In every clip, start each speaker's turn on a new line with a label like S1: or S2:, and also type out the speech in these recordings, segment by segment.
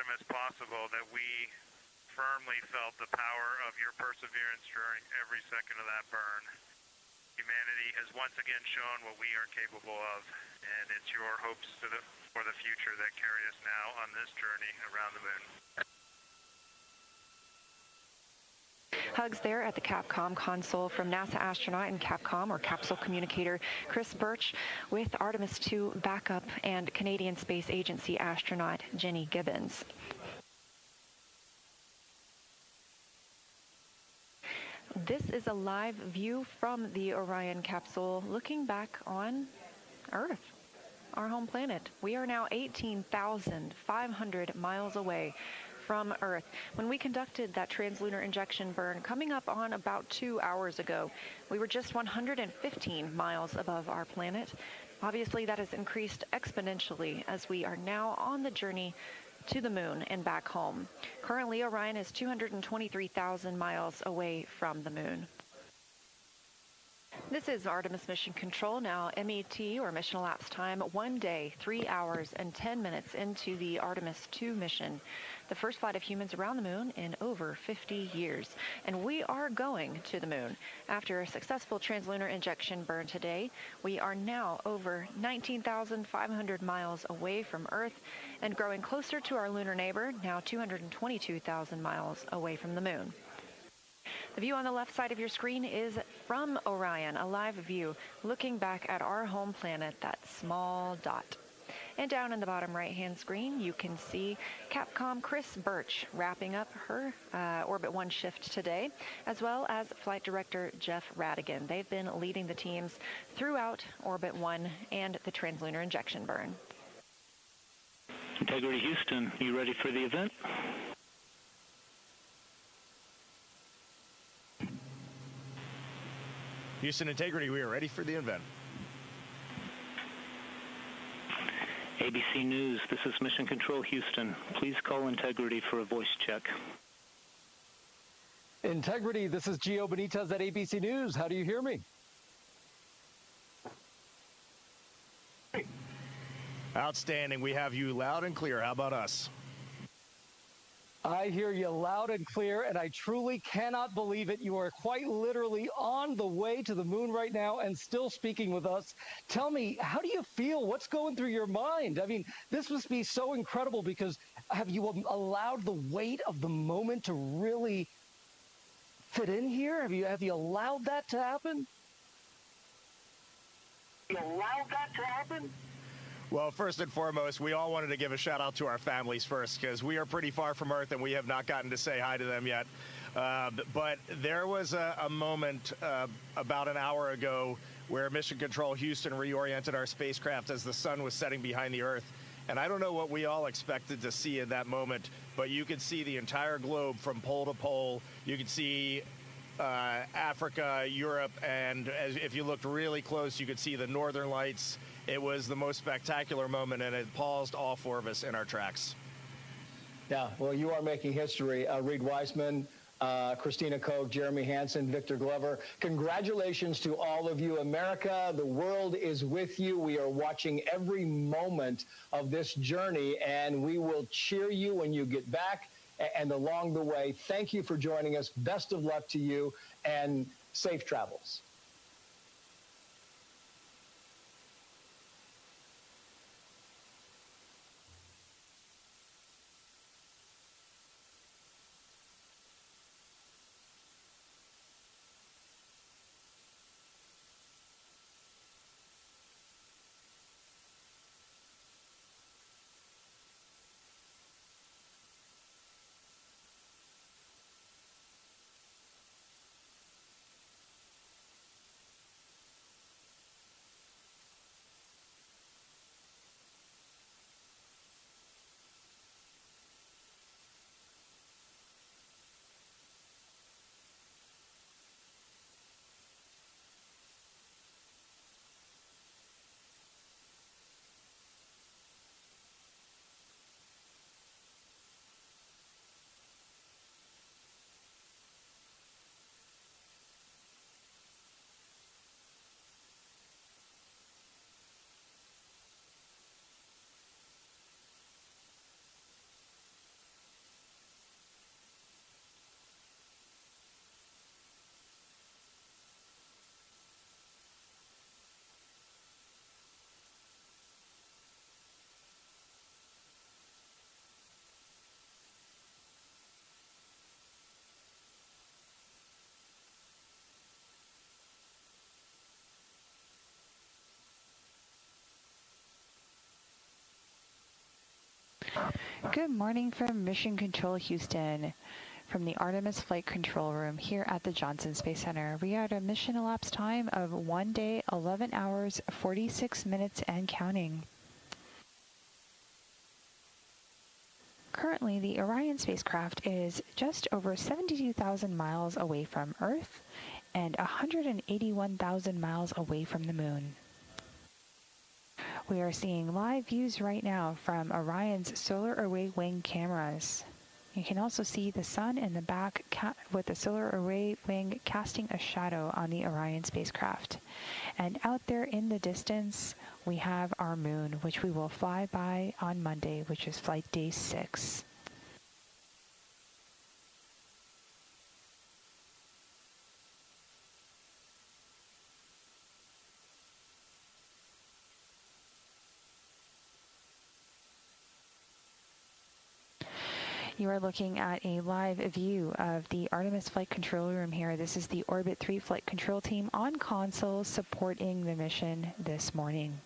S1: Artemis possible that we firmly felt the power of your perseverance during every second of that burn. Humanity has once again shown what we are capable of, and it's your hopes for the future that carry us now on this journey around the moon.
S2: Hugs there at the Capcom console from NASA astronaut and Capcom, or capsule communicator, Chris Birch, with Artemis II backup and Canadian Space Agency astronaut Jenny Gibbons. This is a live view from the Orion capsule looking back on Earth, our home planet. We are now 18,500 miles away from Earth. When we conducted that translunar injection burn coming up on about 2 hours ago, we were just 115 miles above our planet. Obviously, that has increased exponentially as we are now on the journey to the moon and back home. Currently, Orion is 223,000 miles away from the moon. This is Artemis Mission Control now, MET, or mission elapsed time, 1 day, 3 hours, and 10 minutes into the Artemis II mission, the first flight of humans around the moon in over 50 years. And we are going to the moon. After a successful translunar injection burn today, we are now over 19,500 miles away from Earth and growing closer to our lunar neighbor, now 222,000 miles away from the moon. The view on the left side of your screen is from Orion, a live view looking back at our home planet, that small dot. And down in the bottom right-hand screen, you can see Capcom Chris Birch wrapping up her Orbit 1 shift today, as well as Flight Director Jeff Radigan. They've been leading the teams throughout Orbit 1 and the translunar injection burn.
S3: Integrity Houston, you ready for the event?
S4: Houston Integrity, we are ready for the event.
S3: ABC News, this is Mission Control Houston. Please call Integrity for a voice check.
S5: Integrity, this is Gio Benitez at ABC News. How do you hear me?
S4: Outstanding. We have you loud and clear. How about us?
S5: I hear you loud and clear, and I truly cannot believe it. You are quite literally on the way to the moon right now and still speaking with us. Tell me, how do you feel? What's going through your mind? I mean, this must be so incredible because have you allowed the weight of the moment to really fit in here? Have you allowed that to happen?
S4: Well, first and foremost, we all wanted to give a shout out to our families first because we are pretty far from Earth and we have not gotten to say hi to them yet. But there was a moment about an hour ago where Mission Control Houston reoriented our spacecraft as the sun was setting behind the Earth. And I don't know what we all expected to see in that moment, but you could see the entire globe from pole to pole. You could see Africa, Europe, and if you looked really close, you could see the northern lights. It was the most spectacular moment, and it paused all four of us in our tracks.
S6: Yeah, well, you are making history. Reed Weissman, Christina Koch, Jeremy Hansen, Victor Glover. Congratulations to all of you. America, the world is with you. We are watching every moment of this journey, and we will cheer you when you get back and along the way. Thank you for joining us. Best of luck to you, and safe travels.
S7: Good morning from Mission Control Houston. From the Artemis Flight Control Room here at the Johnson Space Center, we are at a mission elapsed time of 1 day, 11 hours, 46 minutes and counting. Currently, the Orion spacecraft is just over 72,000 miles away from Earth and 181,000 miles away from the Moon. We are seeing live views right now from Orion's solar array wing cameras. You can also see the sun in the back with the solar array wing casting a shadow on the Orion spacecraft. And out there in the distance, we have our moon, which we will fly by on Monday, which is flight day 6. You are looking at a live view of the Artemis Flight Control Room here. This is the Orbit 3 Flight Control Team on console supporting the mission this morning.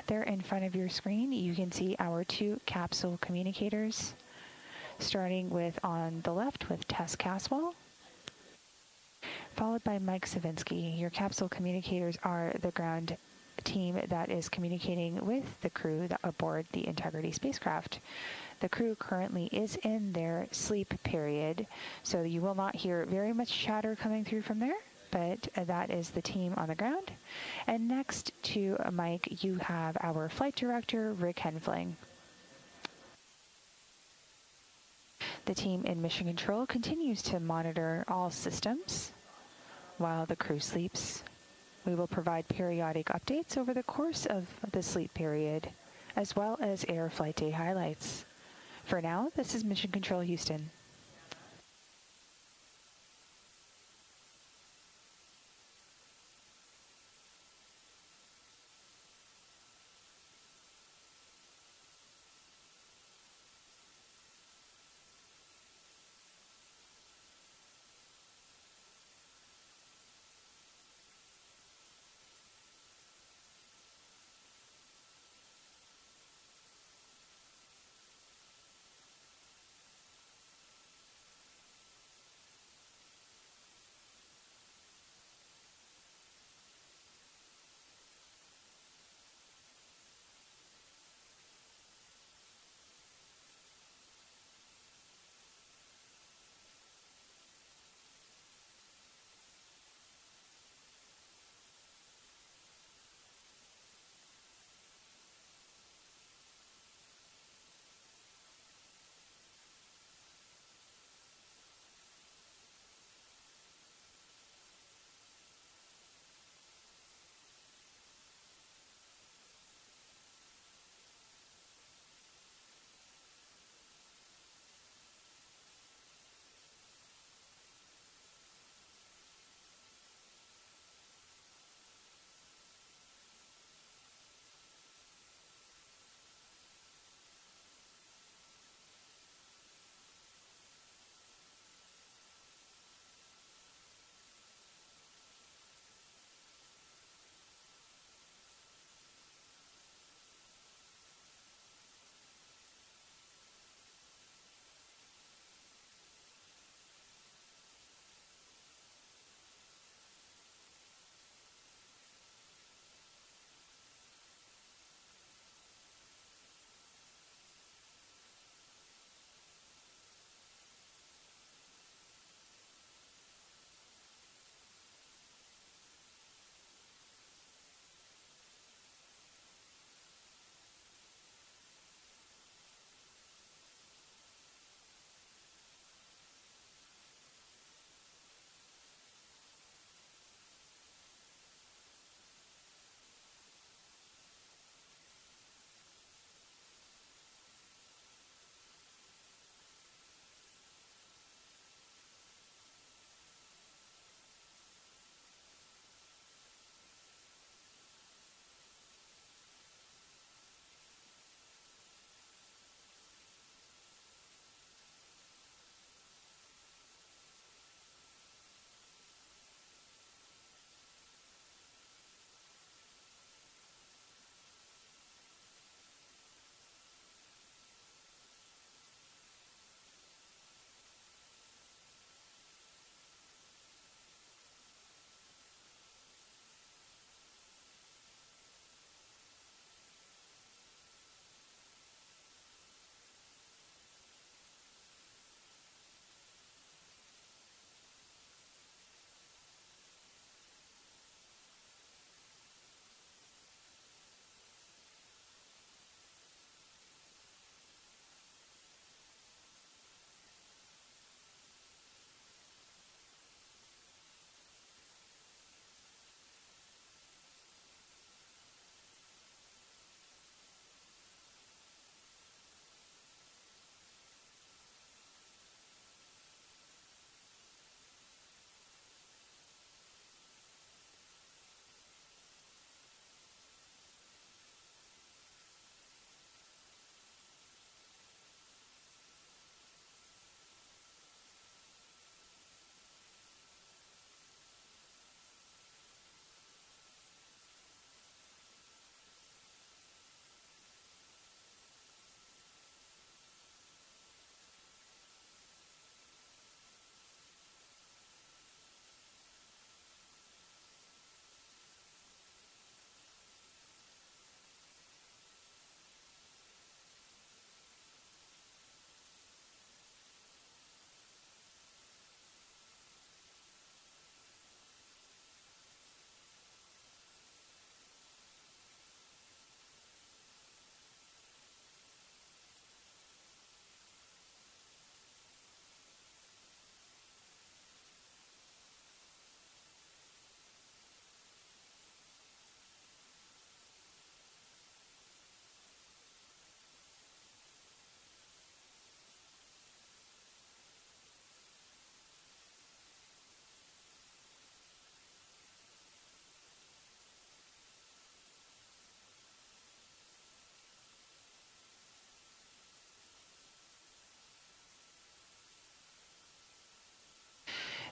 S7: There in front of your screen, you can see our 2 capsule communicators, starting with on the left with Tess Caswell, followed by Mike Savinsky. Your capsule communicators are the ground team that is communicating with the crew aboard the Integrity spacecraft. The crew currently is in their sleep period, so you will not hear very much chatter coming through from there, but that is the team on the ground. And next to Mike, you have our flight director, Rick Henfling. The team in Mission Control continues to monitor all systems while the crew sleeps. We will provide periodic updates over the course of the sleep period, as well as air flight day highlights. For now, this is Mission Control Houston.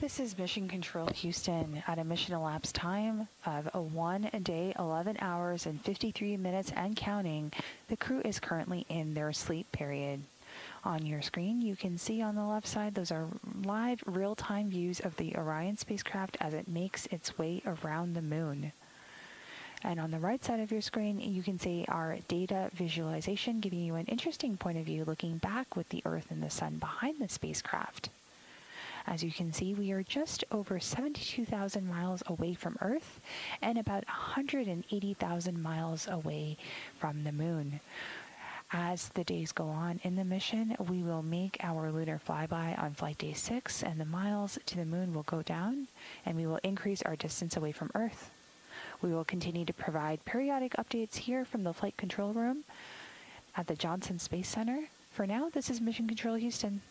S7: This is Mission Control Houston at a mission elapsed time of 1 day, 11 hours, and 53 minutes and counting. The crew is currently in their sleep period. On your screen, you can see on the left side, those are live real-time views of the Orion spacecraft as it makes its way around the moon. And on the right side of your screen, you can see our data visualization, giving you an interesting point of view looking back with the Earth and the Sun behind the spacecraft. As you can see, we are just over 72,000 miles away from Earth and about 180,000 miles away from the moon. As the days go on in the mission, we will make our lunar flyby on flight day 6, and the miles to the moon will go down, and we will increase our distance away from Earth. We will continue to provide periodic updates here from the flight control room at the Johnson Space Center. For now, this is Mission Control Houston.